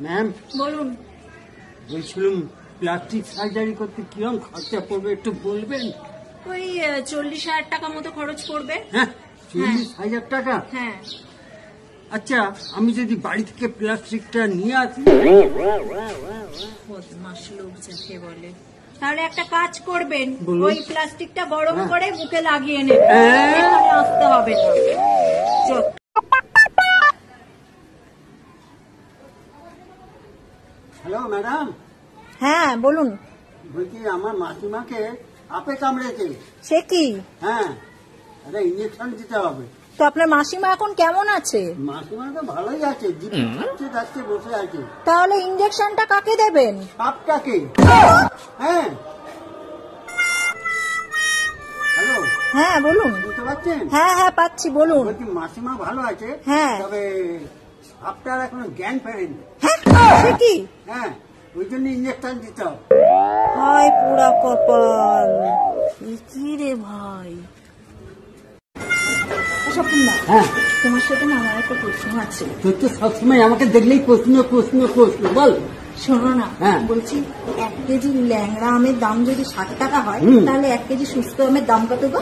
Ma'am বলুন। বলছিলাম plastic surgery করতে কিরকম খরচা পড়বে একটু বলবেন? ওই 40,000 টাকা মতো খরচ পড়বে। হ্যাঁ, 40,000 টাকা। হ্যাঁ। আচ্ছা, আমি যদি বাড়ি থেকে প্লাস্টিকটা নিয়ে আসি? বদমাশ লোক যাকে বলে। তাহলে একটা কাজ করবেন, বলুন। ওই প্লাস্টিকটা গরম করে বুকে লাগিয়ে নেবেন, এখানে আসতে হবে না। চল। হ্যালো ম্যাডাম, হ্যাঁ বলুন। বলছি আমার মাসিমাকে আপে কামড়েছে। সে কি? হ্যাঁ, একটা ইঞ্জেকশন দিতে হবে। তো আপনার মাসিমা এখন কেমন আছে? মাসিমা তো ভালোই আছে, দিদি খাচ্ছে যাচ্ছে বসে আছে। তাহলে ইঞ্জেকশনটা কাকে দেবেন? সাপটাকে। হ্যাঁ, হ্যালো, হ্যাঁ বলুন। বুঝতে পারছেন? হ্যাঁ হ্যাঁ পাচ্ছি, বলুন। বলছি মাসিমা ভালো আছে, হ্যাঁ। তবে সাপটার এখনো জ্ঞান ফেরেনি। হ্যাঁ, সে কি? হ্যাঁ, ওই জন্য ইঞ্জেকশন দিতে হবে। হায় পুরা কপাল, কি রে ভাই। হ্যাঁ, তোমার সাথে না আমার একটা প্রশ্ন আছে। তোর তো সবসময় আমাকে দেখলেই প্রশ্ন প্রশ্ন প্রশ্ন, বল। শোনো না, হ্যাঁ। বলছি 1 কেজি ল্যাংড়া আমের দাম যদি 60 টাকা হয়, তাহলে 1 কেজি সুস্থ আমের দাম কত গো?